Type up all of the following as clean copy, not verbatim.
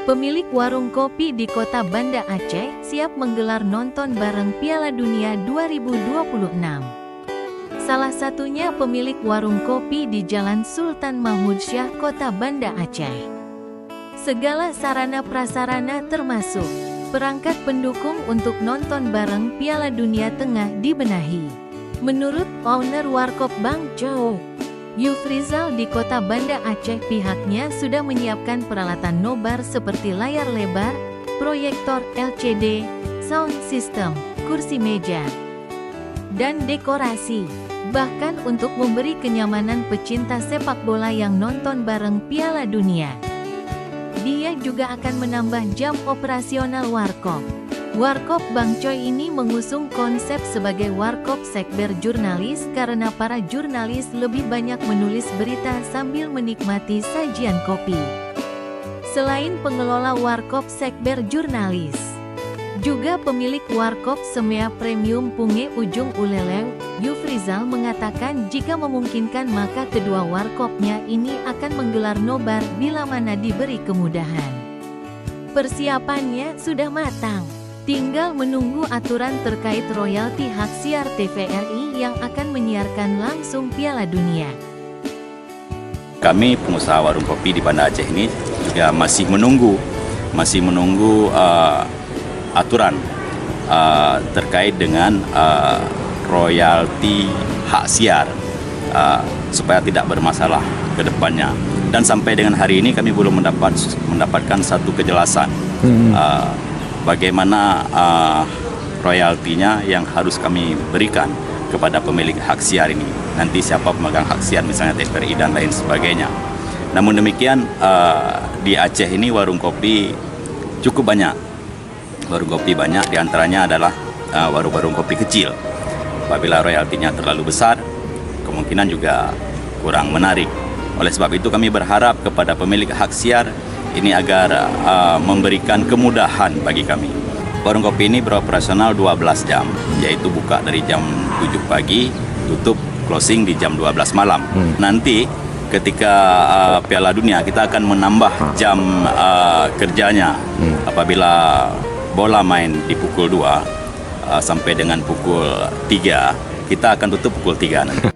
Pemilik warung kopi di kota Banda Aceh siap menggelar nonton bareng Piala Dunia 2026. Salah satunya pemilik warung kopi di Jalan Sultan Mahmud Syah, kota Banda Aceh. Segala sarana prasarana termasuk perangkat pendukung untuk nonton bareng Piala Dunia tengah dibenahi. Menurut owner Warkop Bang Jo Yufrizal di kota Banda Aceh, pihaknya sudah menyiapkan peralatan nobar seperti layar lebar, proyektor LCD, sound system, kursi meja, dan dekorasi. Bahkan untuk memberi kenyamanan pecinta sepak bola yang nonton bareng Piala Dunia. Dia juga akan menambah jam operasional Warkop. Warkop Bang Choi ini mengusung konsep sebagai Warkop Sekber Jurnalis karena para jurnalis lebih banyak menulis berita sambil menikmati sajian kopi. Selain pengelola Warkop Sekber Jurnalis, juga pemilik Warkop Semea Premium Punge Ujung Ulelew, Yufrizal mengatakan jika memungkinkan maka kedua warkopnya ini akan menggelar nobar bila mana diberi kemudahan. Persiapannya sudah matang. Tinggal menunggu aturan terkait royalti hak siar TVRI yang akan menyiarkan langsung Piala Dunia. Kami pengusaha warung kopi di Banda Aceh ini juga masih menunggu aturan terkait dengan royalti hak siar supaya tidak bermasalah ke depannya. Dan sampai dengan hari ini kami belum mendapatkan satu kejelasan. Bagaimana royaltinya yang harus kami berikan kepada pemilik hak siar ini. Nanti siapa pemegang hak siar, misalnya TVRI dan lain sebagainya. Namun demikian, di Aceh ini warung kopi cukup banyak. Warung kopi banyak, diantaranya adalah warung-warung kopi kecil. Apabila royaltinya terlalu besar, kemungkinan juga kurang menarik. Oleh sebab itu kami berharap kepada pemilik hak siar ini agar memberikan kemudahan bagi kami. Warung kopi ini beroperasional 12 jam, yaitu buka dari jam 7 pagi, tutup closing di jam 12 malam. Nanti ketika Piala Dunia kita akan menambah jam kerjanya. Apabila bola main di pukul 2 sampai dengan pukul 3, kita akan tutup pukul 3 nanti.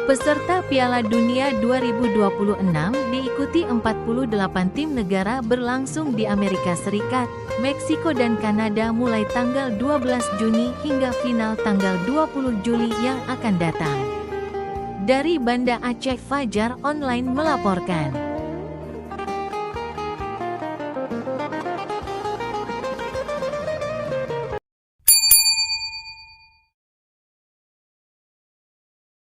Peserta Piala Dunia 2026 diikuti 48 tim negara berlangsung di Amerika Serikat, Meksiko dan Kanada mulai tanggal 12 Juni hingga final tanggal 20 Juli yang akan datang. Dari Banda Aceh, Fajar Online melaporkan.